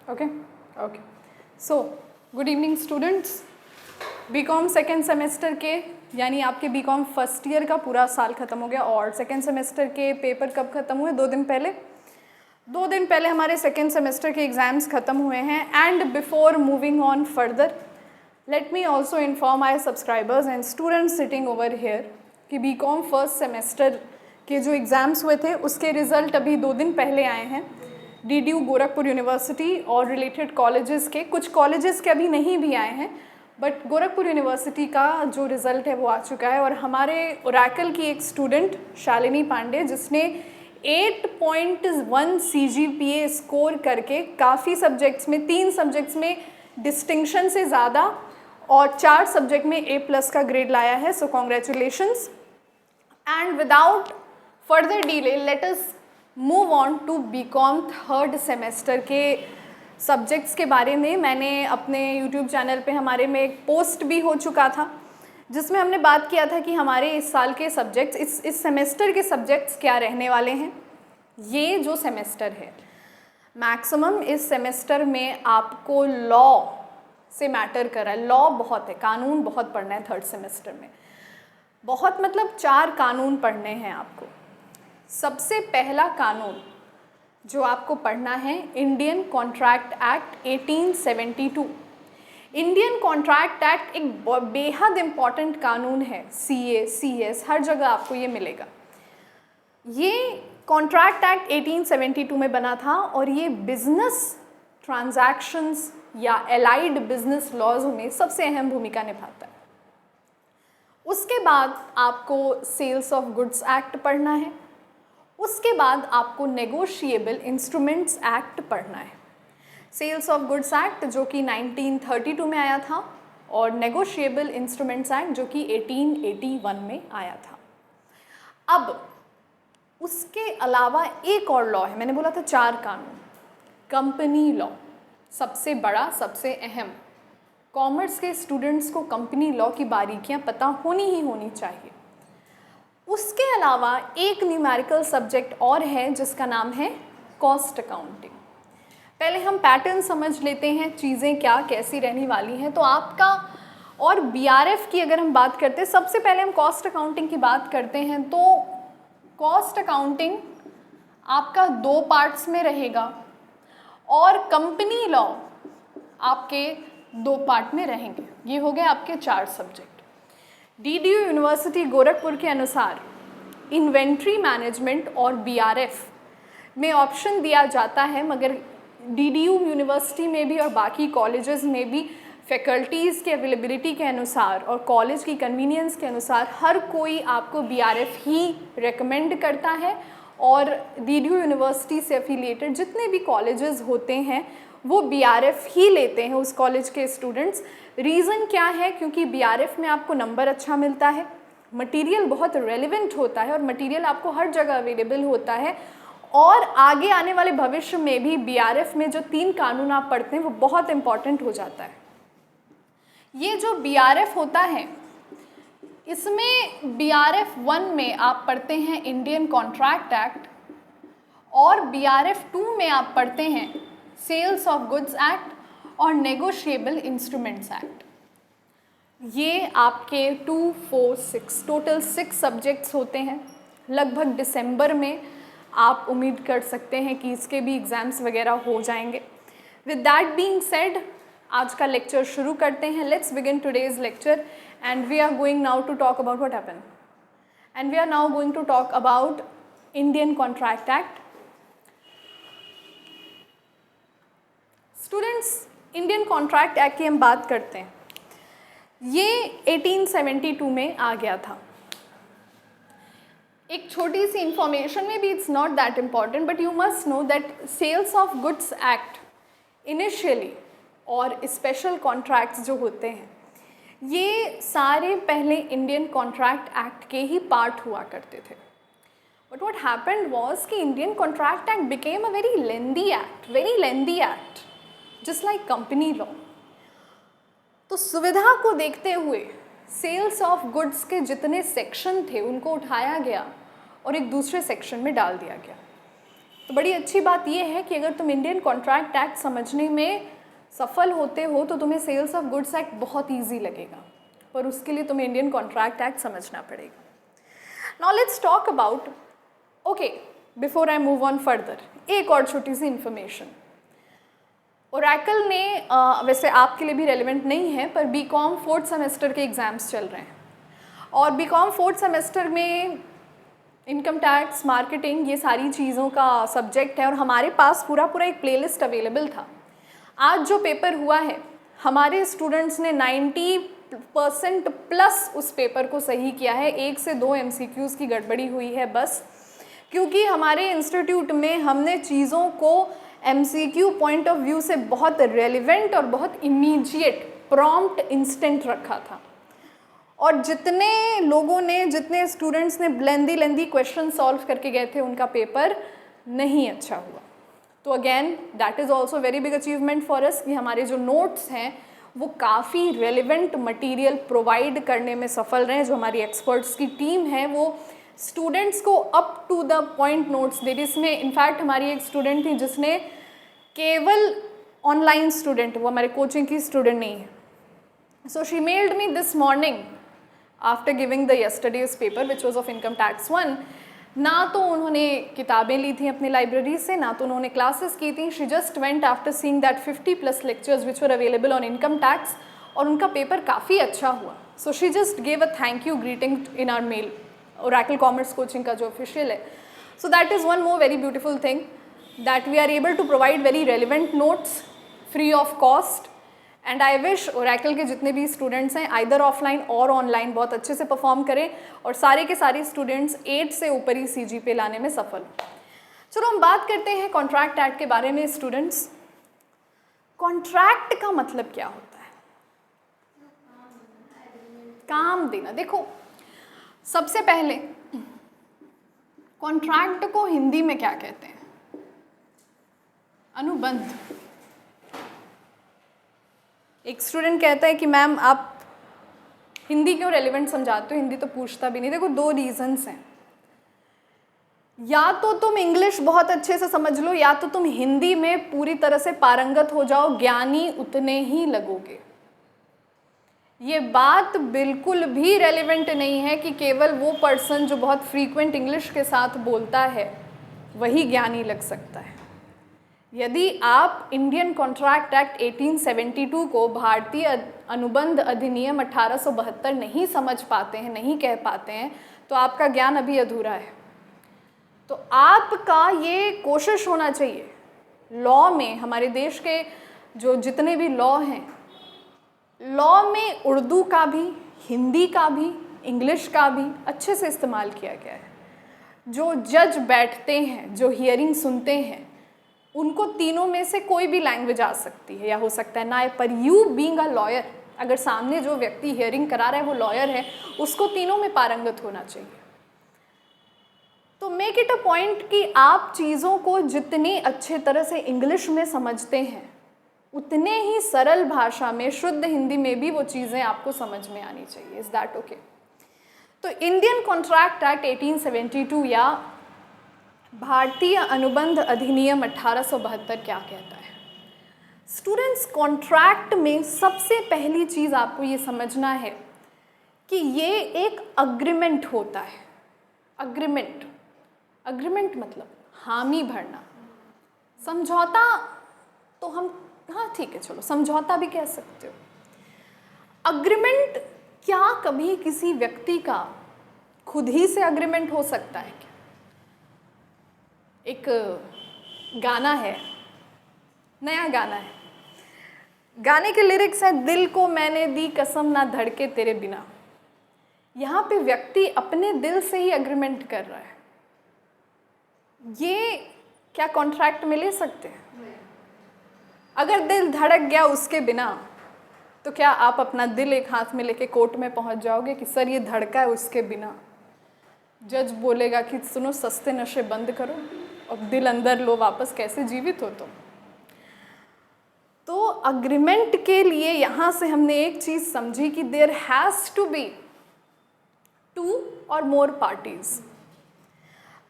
Okay. Okay. So, good evening students. BCom second semester के यानी आपके बीकॉम फर्स्ट ईयर का पूरा साल ख़त्म हो गया और सेकेंड सेमेस्टर के पेपर कब ख़त्म हुए? 2 दिन पहले। 2 दिन पहले हमारे सेकेंड सेमेस्टर के एग्ज़ाम्स ख़त्म हुए हैं। And before moving on further let me also inform my subscribers and students sitting over here कि बीकॉम फर्स्ट सेमेस्टर के जो एग्ज़ाम्स हुए थे उसके रिज़ल्ट अभी 2 दिन पहले आए हैं। DDU गोरखपुर यूनिवर्सिटी और रिलेटेड कॉलेजेस के, कुछ कॉलेजेस के अभी नहीं भी आए हैं, बट गोरखपुर यूनिवर्सिटी का जो रिज़ल्ट है वो आ चुका है। और हमारे ओरेकल की एक स्टूडेंट शालिनी पांडे जिसने 8.1 CGPA स्कोर करके काफ़ी सब्जेक्ट्स में, 3 सब्जेक्ट्स में डिस्टिंक्शन से ज़्यादा और 4 सब्जेक्ट में A+ का ग्रेड लाया है। So congratulations. And without further delay let us move on to BCom third semester के सब्जेक्ट्स के बारे में। मैंने अपने YouTube चैनल पे हमारे में एक पोस्ट भी हो चुका था जिसमें हमने बात किया था कि हमारे इस साल के सब्जेक्ट्स, इस सेमेस्टर के सब्जेक्ट्स क्या रहने वाले हैं। ये जो सेमेस्टर है मैक्सिमम इस सेमेस्टर में आपको लॉ से मैटर कर रहा है। लॉ बहुत है, कानून बहुत पढ़ना है थर्ड सेमेस्टर में। बहुत मतलब 4 कानून पढ़ने हैं आपको। सबसे पहला कानून जो आपको पढ़ना है Indian contract act 1872। Indian contract act एक बेहद इम्पॉर्टेंट कानून है। CA CS हर जगह आपको ये मिलेगा। ये कॉन्ट्रैक्ट एक्ट 1872 में बना था और ये बिजनेस ट्रांजैक्शंस या एलाइड बिजनेस लॉज में सबसे अहम भूमिका निभाता है। उसके बाद आपको सेल्स ऑफ गुड्स एक्ट पढ़ना है। उसके बाद आपको नेगोशिएबल इंस्ट्रूमेंट्स एक्ट पढ़ना है। सेल्स ऑफ गुड्स एक्ट जो कि 1932 में आया था और नेगोशिएबल इंस्ट्रूमेंट्स एक्ट जो कि 1881 में आया था। अब उसके अलावा एक और लॉ है, मैंने बोला था 4 कानून। कंपनी लॉ सबसे बड़ा, सबसे अहम। कॉमर्स के स्टूडेंट्स को कंपनी लॉ की बारीकियां पता होनी ही होनी चाहिए। उसके अलावा एक न्यूमेरिकल सब्जेक्ट और है जिसका नाम है कॉस्ट अकाउंटिंग। पहले हम पैटर्न समझ लेते हैं, चीज़ें क्या कैसी रहने वाली हैं। तो आपका और BRF की अगर हम बात करते हैं, सबसे पहले हम कॉस्ट अकाउंटिंग की बात करते हैं। तो कॉस्ट अकाउंटिंग आपका 2 पार्ट्स में रहेगा और कंपनी लॉ आपके 2 पार्ट में रहेंगे। ये हो गए आपके 4 सब्जेक्ट। DDU यूनिवर्सिटी गोरखपुर के अनुसार इन्वेंट्री मैनेजमेंट और BRF में ऑप्शन दिया जाता है, मगर DDU यूनिवर्सिटी में भी और बाकी कॉलेजेस में भी फैकल्टीज़ के अवेलेबिलिटी के अनुसार और कॉलेज की कन्वीनियंस के अनुसार हर कोई आपको BRF ही रेकमेंड करता है। और DDU यूनिवर्सिटी से एफिलिएटेड जितने भी कॉलेजेस होते हैं वो BRF ही लेते हैं उस कॉलेज के स्टूडेंट्स। रीज़न क्या है? क्योंकि BRF में आपको नंबर अच्छा मिलता है, मटेरियल बहुत रेलेवेंट होता है और मटेरियल आपको हर जगह अवेलेबल होता है। और आगे आने वाले भविष्य में भी BRF में जो 3 कानून आप पढ़ते हैं वो बहुत इम्पॉर्टेंट हो जाता है। ये जो BRF होता है इसमें BRF 1 में आप पढ़ते हैं इंडियन कॉन्ट्रैक्ट एक्ट और BRF 2 में आप पढ़ते हैं सेल्स ऑफ गुड्स एक्ट और नेगोशिएबल इंस्ट्रूमेंट्स एक्ट। ये आपके 2, 4, 6 टोटल 6 सब्जेक्ट्स होते हैं। लगभग दिसंबर में आप उम्मीद कर सकते हैं कि इसके भी एग्ज़ाम्स वगैरह हो जाएंगे। विद दैट बीइंग सेड आज का लेक्चर शुरू करते हैं। Let's begin today's lecture and we are going now to talk about what happened and we are now going to talk about Indian contract act. Students, Indian contract act की हम बात करते हैं। ये 1872 में आ गया था। एक छोटी सी इंफॉर्मेशन में भी, it's not that important but you must know that sales of goods act initially और स्पेशल कॉन्ट्रैक्ट्स जो होते हैं ये सारे पहले इंडियन कॉन्ट्रैक्ट एक्ट के ही पार्ट हुआ करते थे। बट व्हाट हैपेंड वाज कि Indian contract act became a very lengthy act just like company law. तो सुविधा को देखते हुए सेल्स ऑफ गुड्स के जितने सेक्शन थे उनको उठाया गया और एक दूसरे सेक्शन में डाल दिया गया। तो बड़ी अच्छी बात ये है कि अगर तुम इंडियन कॉन्ट्रैक्ट एक्ट समझने में सफल होते हो तो तुम्हें सेल्स ऑफ गुड्स एक्ट बहुत ईजी लगेगा, पर उसके लिए तुम्हें इंडियन कॉन्ट्रैक्ट एक्ट समझना पड़ेगा. Now let's talk about, okay, before I move on further, एक और छोटी सी इन्फॉर्मेशन. ओरेकल ने वैसे आपके लिए भी रेलिवेंट नहीं है, पर बीकॉम 4th सेमेस्टर के एग्ज़ाम्स चल रहे हैं और बीकॉम 4th सेमेस्टर में इनकम टैक्स, मार्केटिंग, ये सारी चीज़ों का सब्जेक्ट है और हमारे पास पूरा एक प्लेलिस्ट अवेलेबल था. आज जो पेपर हुआ है, हमारे स्टूडेंट्स ने 90% प्लस उस पेपर को सही किया है. 1 से 2 MCQs की गड़बड़ी हुई है बस, क्योंकि हमारे इंस्टीट्यूट में हमने चीज़ों को MCQ पॉइंट ऑफ व्यू से बहुत रेलिवेंट और बहुत इमीडिएट, प्रॉम्प्ट, इंस्टेंट रखा था. और जितने लोगों ने, जितने स्टूडेंट्स ने लेंदी क्वेश्चन सॉल्व करके गए थे, उनका पेपर नहीं अच्छा हुआ. तो again that is also very big achievement for us कि हमारे जो नोट्स हैं वो काफ़ी रेलिवेंट मटेरियल प्रोवाइड करने में सफल रहे. जो हमारी एक्सपर्ट्स की टीम है वो स्टूडेंट्स को up to the point notes दे रही. इसमें इनफैक्ट हमारी एक स्टूडेंट थी जिसने केवल ऑनलाइन स्टूडेंट, वो हमारे कोचिंग की स्टूडेंट नहीं है. So she meld me this morning after giving the yesterday's paper which was of income tax 1. ना तो उन्होंने किताबें ली थी अपनी लाइब्रेरी से, ना तो उन्होंने क्लासेस की थी. She just went after seeing that 50+ lectures which were available on income tax, और उनका पेपर काफ़ी अच्छा हुआ. So she just gave a thank you greeting in our mail, Oracle Commerce Coaching का जो ऑफिशियल है. So that is one more very beautiful thing, that we are able to provide very relevant notes free of cost. And I wish Oracle के जितने भी students हैं either offline और online बहुत अच्छे से परफॉर्म करें और सारे के सारे स्टूडेंट्स 8 से ऊपर ही CGPA लाने में सफल. चलो हम बात करते हैं कॉन्ट्रैक्ट एक्ट के बारे में. स्टूडेंट्स, कॉन्ट्रैक्ट का मतलब क्या होता है? काम देना. देखो, सबसे पहले कॉन्ट्रैक्ट को हिंदी में क्या कहते हैं? अनुबंध. एक स्टूडेंट कहता है कि मैम आप हिंदी क्यों रेलिवेंट समझाते हो, हिंदी तो पूछता भी नहीं. देखो, 2 रीजंस हैं. या तो तुम इंग्लिश बहुत अच्छे से समझ लो, या तो तुम हिंदी में पूरी तरह से पारंगत हो जाओ, ज्ञानी उतने ही लगोगे. ये बात बिल्कुल भी रेलिवेंट नहीं है कि केवल वो पर्सन जो बहुत फ्रीक्वेंट इंग्लिश के साथ बोलता है वही ज्ञानी लग सकता है. यदि आप इंडियन कॉन्ट्रैक्ट एक्ट 1872 को, भारतीय अनुबंध अधिनियम 1872 नहीं समझ पाते हैं, नहीं कह पाते हैं, तो आपका ज्ञान अभी अधूरा है. तो आपका ये कोशिश होना चाहिए, लॉ में, हमारे देश के जो जितने भी लॉ हैं, लॉ में उर्दू का भी, हिंदी का भी, इंग्लिश का भी अच्छे से इस्तेमाल किया गया है. जो जज बैठते हैं, जो हियरिंग सुनते हैं, उनको तीनों में से कोई भी लैंग्वेज आ सकती है या हो सकता है ना आए, पर यू बीइंग अ लॉयर, अगर सामने जो व्यक्ति हियरिंग करा रहा है वो लॉयर है, उसको तीनों में पारंगत होना चाहिए. तो मेक इट अ पॉइंट कि आप चीज़ों को जितनी अच्छे तरह से इंग्लिश में समझते हैं, उतने ही सरल भाषा में, शुद्ध हिंदी में भी वो चीज़ें आपको समझ में आनी चाहिए. Is that okay? तो इंडियन कॉन्ट्रैक्ट एक्ट 1872 या भारतीय अनुबंध अधिनियम 1872 क्या कहता है? स्टूडेंट्स, कॉन्ट्रैक्ट में सबसे पहली चीज़ आपको ये समझना है कि ये एक अग्रीमेंट होता है. अग्रीमेंट मतलब हामी भरना. समझौता तो हम, हाँ ठीक है, चलो समझौता भी कह सकते हो. अग्रीमेंट क्या कभी किसी व्यक्ति का खुद ही से अग्रीमेंट हो सकता है क्या? एक गाना है, नया गाना है, गाने के लिरिक्स है, दिल को मैंने दी कसम ना धड़के तेरे बिना. यहाँ पे व्यक्ति अपने दिल से ही अग्रीमेंट कर रहा है. ये क्या कॉन्ट्रैक्ट में ले सकते हैं? अगर दिल धड़क गया उसके बिना, तो क्या आप अपना दिल एक हाथ में लेके कोर्ट में पहुंच जाओगे कि सर ये धड़का है उसके बिना? जज बोलेगा कि सुनो, सस्ते नशे बंद करो और दिल अंदर लो वापस, कैसे जीवित हो तुम? तो अग्रीमेंट के लिए यहाँ से हमने एक चीज़ समझी कि there has to be 2 or more parties.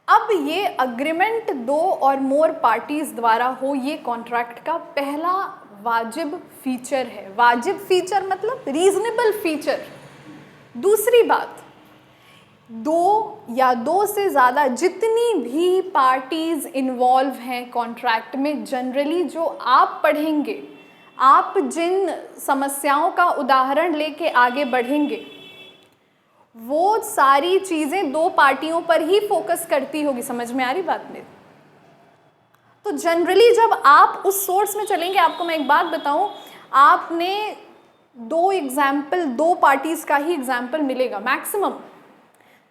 अब ये अग्रीमेंट दो और मोर पार्टीज द्वारा हो, ये कॉन्ट्रैक्ट का पहला वाजिब फीचर है। वाजिब फीचर मतलब रीजनेबल फीचर। दूसरी बात, दो या दो से ज़्यादा जितनी भी पार्टीज इन्वॉल्व हैं कॉन्ट्रैक्ट में, जनरली जो आप पढ़ेंगे, आप जिन समस्याओं का उदाहरण लेके आगे बढ़ेंगे, वो सारी चीज़ें दो पार्टियों पर ही फोकस करती होगी। समझ में आ रही बात मेरी? तो जनरली जब आप उस सोर्स में चलेंगे, आपको मैं एक बात बताऊं, आपने दो पार्टीज़ का ही एग्जाम्पल मिलेगा मैक्सिमम।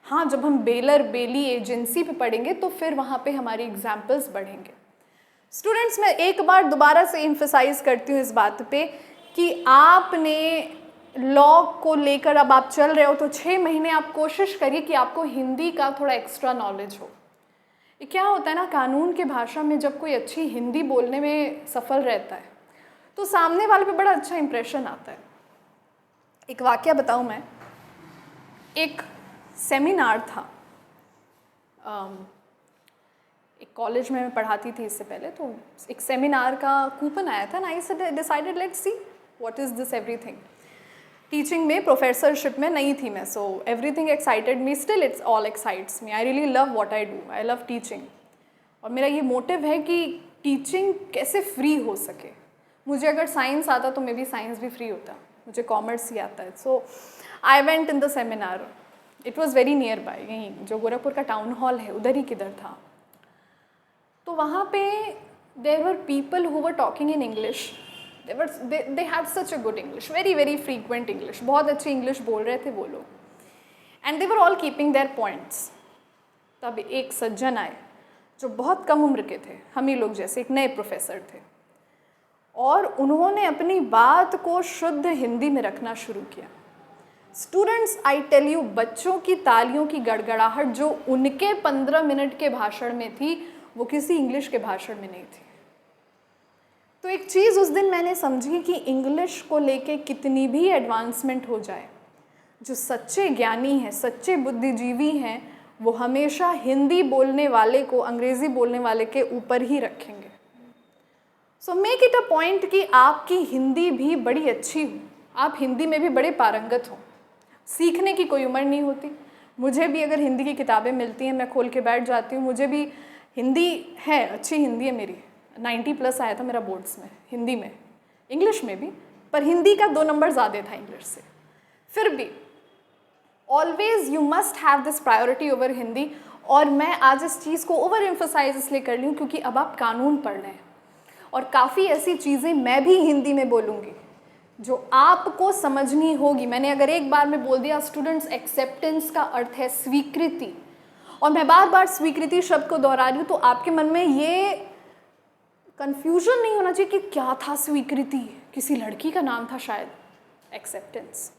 हाँ, जब हम बेलर बेली एजेंसी पे पढ़ेंगे तो फिर वहाँ पे हमारी एग्जाम्पल्स बढ़ेंगे। स्टूडेंट्स, मैं एक बार दोबारा से एम्फसाइज करती हूँ इस बात पे कि आपने लॉ को लेकर अब आप चल रहे हो तो 6 महीने आप कोशिश करिए कि आपको हिंदी का थोड़ा एक्स्ट्रा नॉलेज हो। ये क्या होता है ना, कानून के भाषा में जब कोई अच्छी हिंदी बोलने में सफल रहता है तो सामने वाले पे बड़ा अच्छा इंप्रेशन आता है। एक वाकया बताऊँ मैं, एक सेमिनार था, एक कॉलेज में मैं पढ़ाती थी इससे पहले, तो एक सेमिनार का कूपन आया था ना, I decided let's see what is this everything. Teaching में, प्रोफेसरशिप में नहीं थी मैं, so everything excited me, still it's all excites me. I really love what I do, I love teaching. और मेरा ये मोटिव है कि टीचिंग कैसे फ्री हो सके। मुझे अगर साइंस आता तो मे बी साइंस भी फ्री होता, मुझे कॉमर्स ही आता है। So I went in the seminar, it was very nearby, यहीं जो गोरखपुर का टाउन हॉल है उधर ही किधर था। तो वहाँ पे there were people who were talking in English, they had such a good English, very frequent English, बहुत अच्छी इंग्लिश बोल रहे थे वो लोग, and they were all keeping their points। तब एक सज्जन आए जो बहुत कम उम्र के थे, हम ही लोग जैसे, एक नए प्रोफेसर थे, और उन्होंने अपनी बात को शुद्ध हिंदी में रखना शुरू किया। स्टूडेंट्स, आई टेल यू, बच्चों की तालियों की गड़गड़ाहट जो उनके 15 मिनट के भाषण में थी, वो किसी इंग्लिश के भाषण में नहीं थी। तो एक चीज़ उस दिन मैंने समझी कि इंग्लिश को लेके कितनी भी एडवांसमेंट हो जाए, जो सच्चे ज्ञानी हैं, सच्चे बुद्धिजीवी हैं, वो हमेशा हिंदी बोलने वाले को अंग्रेज़ी बोलने वाले के ऊपर ही रखेंगे। So make it a point कि आपकी हिंदी भी बड़ी अच्छी हो, आप हिंदी में भी बड़े पारंगत हो। सीखने की कोई उम्र नहीं होती। मुझे भी अगर हिंदी की किताबें मिलती हैं, मैं खोल के बैठ जाती हूँ। मुझे भी हिंदी है, अच्छी हिंदी है मेरी, 90+ आया था मेरा बोर्ड्स में हिंदी में, इंग्लिश में भी, पर हिंदी का 2 नंबर ज़्यादा था इंग्लिश से। फिर भी always you must have this priority over Hindi. और मैं आज इस चीज़ को ओवर एम्फसाइज इसलिए कर रही हूँ क्योंकि अब आप कानून पढ़ रहे हैं और काफ़ी ऐसी चीज़ें मैं भी हिंदी में बोलूँगी जो आपको समझनी होगी। मैंने अगर एक बार में बोल दिया, स्टूडेंट्स, एक्सेप्टेंस का अर्थ है स्वीकृति, और मैं बार बार स्वीकृति शब्द को दोहरा रही हूँ, तो आपके मन में ये कंफ्यूजन नहीं होना चाहिए कि क्या था स्वीकृति, किसी लड़की का नाम था शायद, एक्सेप्टेंस।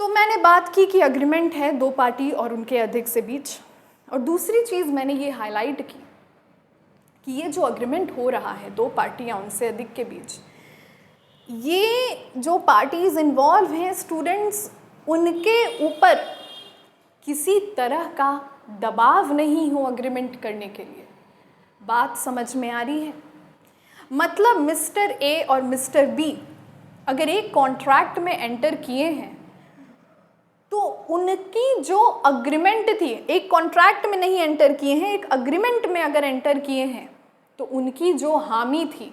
तो मैंने बात की कि अग्रीमेंट है 2 पार्टी और उनके अधिक से बीच, और दूसरी चीज़ मैंने ये हाईलाइट की कि ये जो अग्रीमेंट हो रहा है 2 पार्टी या उनसे अधिक के बीच, ये जो पार्टीज इन्वॉल्व हैं स्टूडेंट्स, उनके ऊपर किसी तरह का दबाव नहीं हो अग्रीमेंट करने के लिए। बात समझ में आ रही है? मतलब मिस्टर ए और मिस्टर बी अगर एक कॉन्ट्रैक्ट में एंटर किए हैं तो उनकी जो अग्रीमेंट थी, एक कॉन्ट्रैक्ट में नहीं एंटर किए हैं, एक अग्रीमेंट में अगर एंटर किए हैं, तो उनकी जो हामी थी,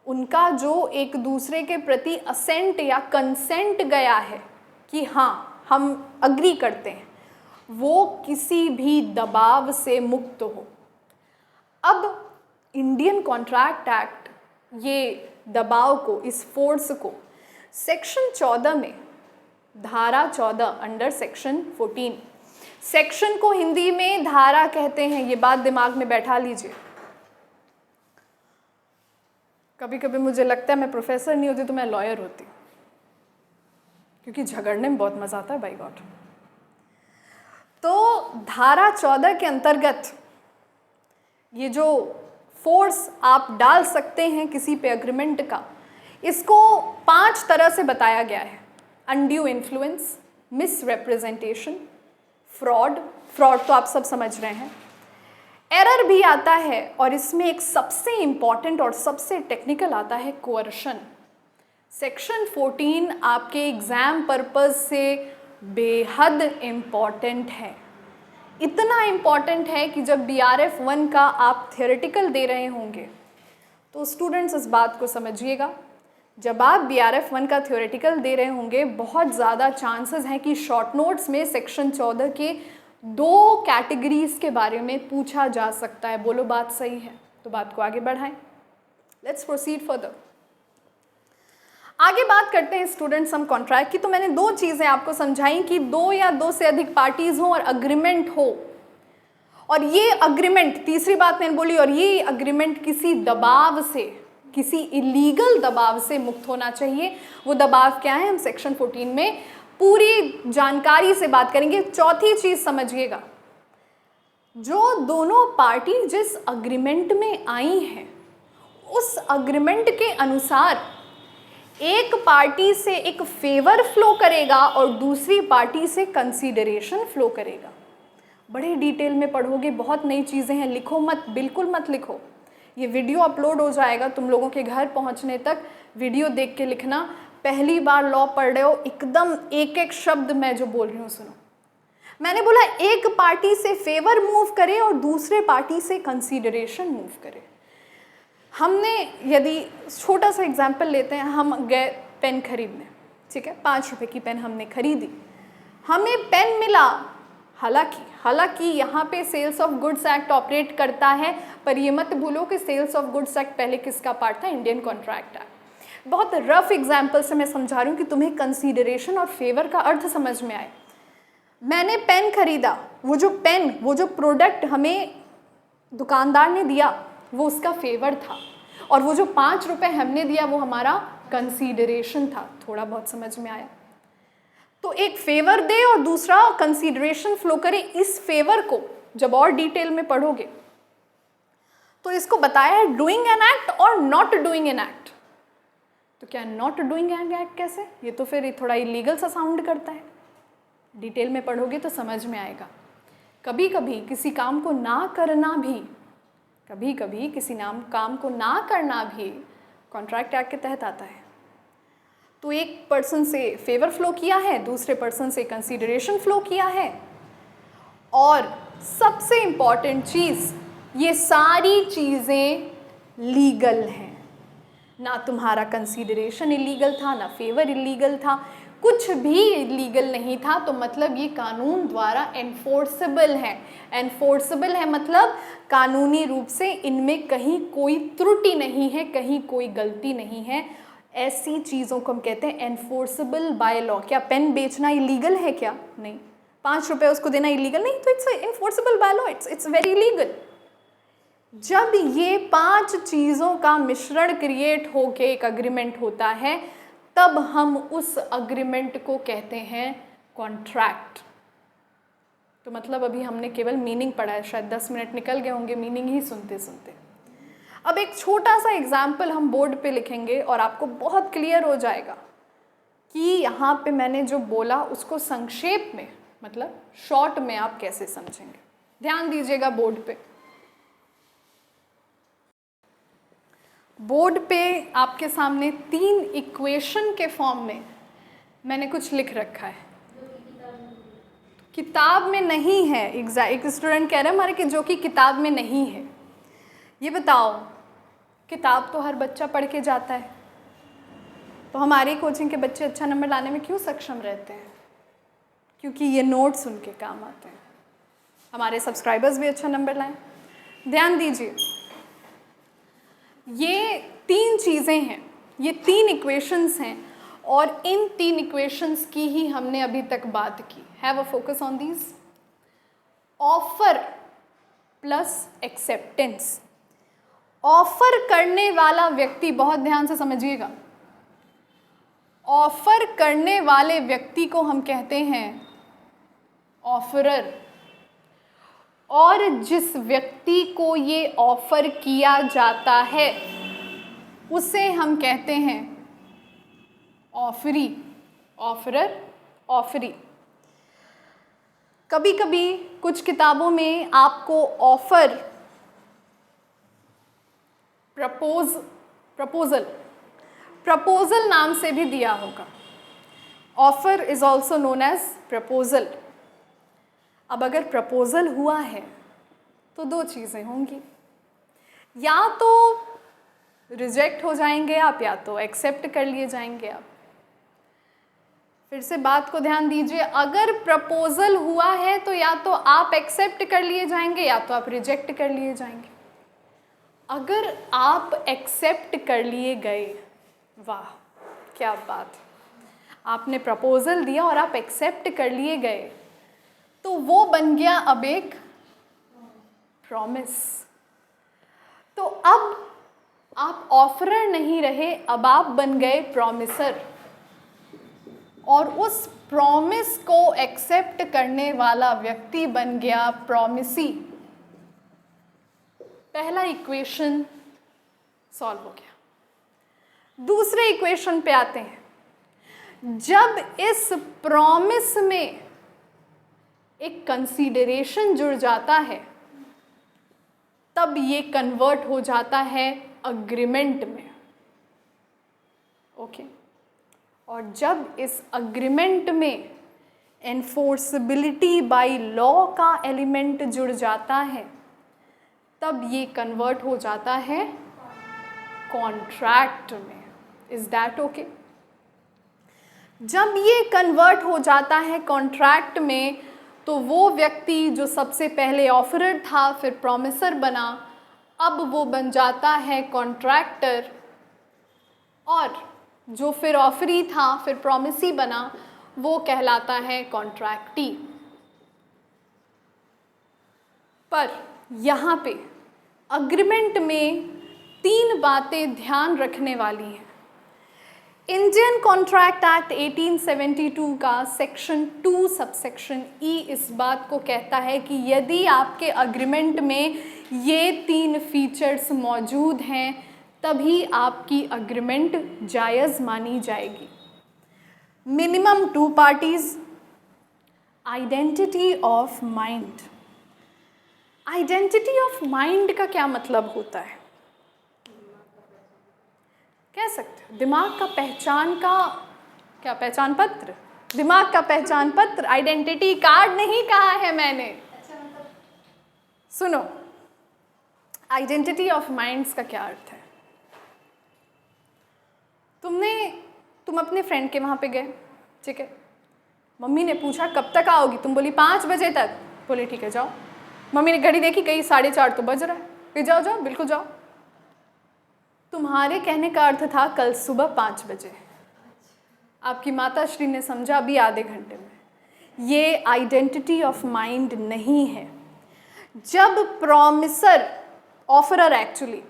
उनका जो एक दूसरे के प्रति असेंट या कंसेंट गया है कि हाँ हम अग्री करते हैं, वो किसी भी दबाव से मुक्त हो। अब इंडियन कॉन्ट्रैक्ट एक्ट ये दबाव को, इस फोर्स को सेक्शन 14 में, धारा 14 अंडर सेक्शन 14, सेक्शन को हिंदी में धारा कहते हैं, ये बात दिमाग में बैठा लीजिए। कभी कभी मुझे लगता है मैं प्रोफेसर नहीं होती तो मैं लॉयर होती, क्योंकि झगड़ने में बहुत मज़ा आता है, बाय गॉड। तो धारा 14 के अंतर्गत ये जो फोर्स आप डाल सकते हैं किसी पे अग्रीमेंट का, इसको 5 तरह से बताया गया है: undue influence, misrepresentation, fraud, fraud तो आप सब समझ रहे हैं। एरर भी आता है, और इसमें एक सबसे इम्पॉर्टेंट और सबसे टेक्निकल आता है कोअर्शन। सेक्शन 14 आपके एग्ज़ाम पर्पज़ से बेहद इम्पॉर्टेंट है। इतना इम्पॉर्टेंट है कि जब BRF 1 का आप थियोरेटिकल दे रहे होंगे तो स्टूडेंट्स इस बात को समझिएगा, जब आप BRF 1 का थियोरेटिकल दे रहे होंगे बहुत ज़्यादा चांसेस हैं कि शॉर्ट नोट्स में सेक्शन 14 के 2 कैटेगरीज के बारे में पूछा जा सकता है। बोलो बात सही है? तो बात को आगे बढ़ाएं। Let's proceed further. आगे बात करते हैं स्टूडेंट्स हम कॉन्ट्रैक्ट की। तो मैंने 2 चीज़ें आपको समझाई कि 2 या 2 से अधिक पार्टीज हो और अग्रीमेंट हो, और ये अग्रीमेंट, तीसरी बात मैंने बोली, और ये अग्रीमेंट किसी दबाव से, किसी इलीगल दबाव से मुक्त होना चाहिए। वो दबाव क्या है हम सेक्शन 14 में पूरी जानकारी से बात करेंगे। चौथी चीज़ समझिएगा, जो दोनों पार्टी जिस अग्रीमेंट में आई हैं उस अग्रीमेंट के अनुसार एक पार्टी से एक फेवर फ्लो करेगा और दूसरी पार्टी से कंसीडरेशन फ्लो करेगा। बड़े डिटेल में पढ़ोगे, बहुत नई चीज़ें हैं, लिखो मत, बिल्कुल मत लिखो। ये वीडियो अपलोड हो जाएगा तुम लोगों के घर पहुंचने तक, वीडियो देख के लिखना। पहली बार लॉ पढ़ रहे हो, एकदम एक एक शब्द मैं जो बोल रही हूँ सुनो। मैंने बोला एक पार्टी से फेवर मूव करे और दूसरे पार्टी से कंसीडरेशन मूव करे। हमने यदि छोटा सा एग्जाम्पल लेते हैं, हम गए पेन खरीदने, ठीक है, 5 रुपए की पेन हमने खरीदी, हमें पेन मिला। हालांकि यहाँ पे sales of goods act operate करता है, पर ये मत भूलो कि सेल्स ऑफ गुड्स एक्ट पहले किसका पार्ट था? Indian contract act. बहुत रफ एग्जाम्पल से मैं समझा रही हूँ कि तुम्हें कंसीडरेशन और फेवर का अर्थ समझ में आए। मैंने पेन खरीदा, वो जो प्रोडक्ट हमें दुकानदार ने दिया वो उसका फेवर था, और वो जो 5 रुपए हमने दिया वो हमारा कंसीडरेशन था। थोड़ा बहुत समझ में आया? तो एक फेवर दे और दूसरा कंसीडरेशन फ्लो करे। इस फेवर को जब और डिटेल में पढ़ोगे तो इसको बताया है डूइंग एन एक्ट और नॉट डूइंग एन एक्ट। तो क्या नॉट डूइंग एन एक्ट कैसे? ये तो फिर थोड़ा इलीगल सा साउंड करता है। डिटेल में पढ़ोगे तो समझ में आएगा। कभी कभी किसी काम को ना करना भी, काम को ना करना भी कॉन्ट्रैक्ट एक्ट के तहत आता है। तो एक पर्सन से फेवर फ्लो किया है, दूसरे पर्सन से कंसीडरेशन फ्लो किया है, और सबसे इम्पॉर्टेंट चीज़, ये सारी चीज़ें लीगल हैं। ना तुम्हारा कंसीडरेशन इलीगल था, ना फेवर इलीगल था, कुछ भी इलीगल नहीं था। तो मतलब ये कानून द्वारा एनफोर्सेबल है। एनफोर्सेबल है मतलब कानूनी रूप से इनमें कहीं कोई त्रुटि नहीं है, कहीं कोई गलती नहीं है। ऐसी चीज़ों को हम कहते हैं एनफोर्सेबल बाय लॉ। क्या पेन बेचना इलीगल है? क्या नहीं। 5 रुपए उसको देना इलीगल नहीं, तो it's enforceable by law, it's very legal. जब ये 5 चीज़ों का मिश्रण क्रिएट होके एक अग्रीमेंट होता है, तब हम उस अग्रीमेंट को कहते हैं कॉन्ट्रैक्ट। तो मतलब अभी हमने केवल मीनिंग पढ़ा है, शायद 10 मिनट निकल गए होंगे मीनिंग ही सुनते सुनते। अब एक छोटा सा एग्जाम्पल हम बोर्ड पे लिखेंगे और आपको बहुत क्लियर हो जाएगा कि यहाँ पे मैंने जो बोला उसको संक्षेप में, मतलब शॉर्ट में आप कैसे समझेंगे। ध्यान दीजिएगा बोर्ड पे। बोर्ड पे आपके सामने 3 इक्वेशन के फॉर्म में मैंने कुछ लिख रखा है। किताब में नहीं है। एक स्टूडेंट कह रहा है हमारे कि जो कि किताब में नहीं है। ये बताओ, किताब तो हर बच्चा पढ़ के जाता है, तो हमारी कोचिंग के बच्चे अच्छा नंबर लाने में क्यों सक्षम रहते हैं? क्योंकि ये नोट्स उनके काम आते हैं। हमारे सब्सक्राइबर्स भी अच्छा नंबर लाएं। ध्यान दीजिए, ये 3 चीज़ें हैं, ये 3 इक्वेशंस हैं, और इन 3 इक्वेशंस की ही हमने अभी तक बात की। Have a focus on these. Offer plus acceptance. Offer करने वाला व्यक्ति, बहुत ध्यान से समझिएगा, ऑफर करने वाले व्यक्ति को हम कहते हैं ऑफरर, और जिस व्यक्ति को ये ऑफर किया जाता है उसे हम कहते हैं ऑफरी। Offeror, offeree. कभी कभी कुछ किताबों में आपको ऑफर, प्रपोजल नाम से भी दिया होगा। Offer is also known as proposal. अब अगर प्रपोजल हुआ है तो दो चीज़ें होंगी, या तो रिजेक्ट हो जाएंगे आप, या तो एक्सेप्ट कर लिए जाएंगे आप। फिर से बात को ध्यान दीजिए, अगर प्रपोजल हुआ है तो या तो आप एक्सेप्ट कर लिए जाएंगे या तो आप रिजेक्ट कर लिए जाएंगे। अगर आप एक्सेप्ट कर लिए गए, वाह क्या बात, आपने प्रपोजल दिया और आप एक्सेप्ट कर लिए गए, तो वो बन गया अब एक प्रॉमिस। तो अब आप ऑफरर नहीं रहे, अब आप बन गए प्रॉमिसर, और उस प्रॉमिस को एक्सेप्ट करने वाला व्यक्ति बन गया प्रॉमिसी। पहला इक्वेशन सॉल्व हो गया। दूसरे इक्वेशन पे आते हैं। जब इस प्रॉमिस में एक कंसीडरेशन जुड़ जाता है तब ये कन्वर्ट हो जाता है अग्रीमेंट में। ओके, और जब इस अग्रीमेंट में एनफोर्सबिलिटी बाय लॉ का एलिमेंट जुड़ जाता है तब ये कन्वर्ट हो जाता है कॉन्ट्रैक्ट में। Is that okay? जब ये कन्वर्ट हो जाता है कॉन्ट्रैक्ट में तो वो व्यक्ति जो सबसे पहले ऑफरर था फिर प्रॉमिसर बना, अब वो बन जाता है कॉन्ट्रैक्टर, और जो फिर ऑफरी था फिर प्रॉमिसी बना वो कहलाता है कॉन्ट्रैक्टी। पर यहाँ पे अग्रीमेंट में तीन बातें ध्यान रखने वाली हैं। इंडियन कॉन्ट्रैक्ट एक्ट 1872 का सेक्शन 2 सबसेक्शन ई इस बात को कहता है कि यदि आपके अग्रीमेंट में ये तीन फीचर्स मौजूद हैं तभी आपकी अग्रीमेंट जायज़ मानी जाएगी। Minimum 2 parties, identity of mind. Identity of mind का क्या मतलब होता है? कह सकते हो दिमाग का पहचान का क्या, पहचान पत्र, दिमाग का पहचान पत्र, आइडेंटिटी कार्ड नहीं कहा है मैंने। सुनो, आइडेंटिटी ऑफ माइंड्स का क्या अर्थ है? तुम अपने फ्रेंड के वहाँ पे गए, ठीक है, मम्मी ने पूछा कब तक आओगी, तुम बोली 5 बजे तक, बोले ठीक है जाओ। मम्मी ने घड़ी देखी, कहीं 4:30 तो बज रहा है, फिर जाओ जाओ बिल्कुल जाओ। तुम्हारे कहने का अर्थ था कल सुबह 5 बजे। आपकी माता श्री ने समझा अभी आधे घंटे में। ये आइडेंटिटी ऑफ माइंड नहीं है। जब प्रॉमिसर, ऑफरर एक्चुअली,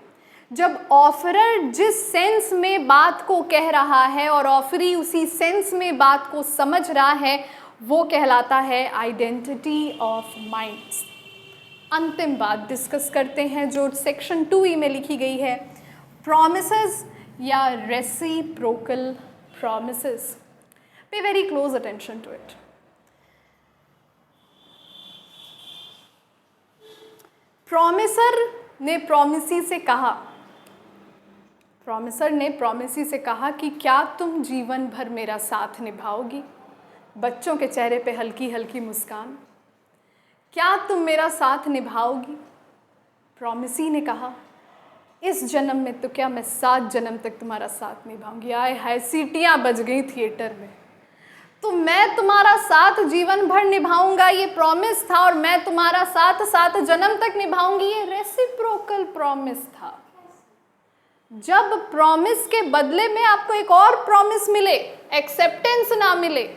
जब ऑफरर जिस सेंस में बात को कह रहा है और ऑफरी उसी सेंस में बात को समझ रहा है वो कहलाता है आइडेंटिटी ऑफ माइंड्स। अंतिम बात डिस्कस करते हैं जो सेक्शन 2E में लिखी गई है, promises या reciprocal promises. Pay very close attention to it. Promiser ने प्रॉमिसी से कहा, प्रॉमिसर ने प्रॉमिसी से कहा कि क्या तुम जीवन भर मेरा साथ निभाओगी? बच्चों के चेहरे पे हल्की हल्की मुस्कान। क्या तुम मेरा साथ निभाओगी? प्रॉमिसी ने कहा इस जन्म में तो क्या, मैं 7 जन्म तक तुम्हारा साथ निभाऊंगी। आए हाय, सीटियाँ बज गई थिएटर में। तो मैं तुम्हारा साथ जीवन भर निभाऊंगा ये प्रॉमिस था, और मैं तुम्हारा साथ 7 जन्म तक निभाऊंगी ये रेसिप्रोकल प्रॉमिस था। जब प्रॉमिस के बदले में आपको एक और प्रॉमिस मिले, एक्सेप्टेंस ना मिले,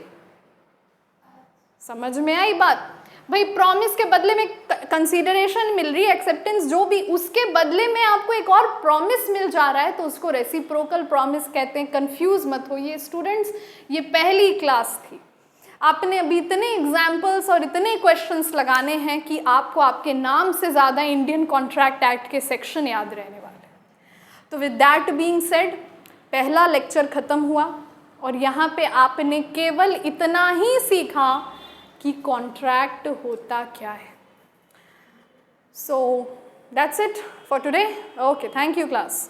समझ में आई बात? भाई प्रॉमिस के बदले में कंसीडरेशन मिल रही है, एक्सेप्टेंस जो भी, उसके बदले में आपको एक और प्रॉमिस मिल जा रहा है तो उसको रेसिप्रोकल प्रॉमिस कहते हैं। कंफ्यूज मत होइए स्टूडेंट्स, ये पहली क्लास थी। आपने अभी इतने एग्जाम्पल्स और इतने क्वेश्चंस लगाने हैं कि आपको आपके नाम से ज़्यादा इंडियन कॉन्ट्रैक्ट एक्ट के सेक्शन याद रहने वाले हैं। तो विद दैट बीइंग सेड, पहला लेक्चर ख़त्म हुआ और यहाँ पे आपने केवल इतना ही सीखा कि कॉन्ट्रैक्ट होता क्या है। So that's it for today. Okay, thank you class.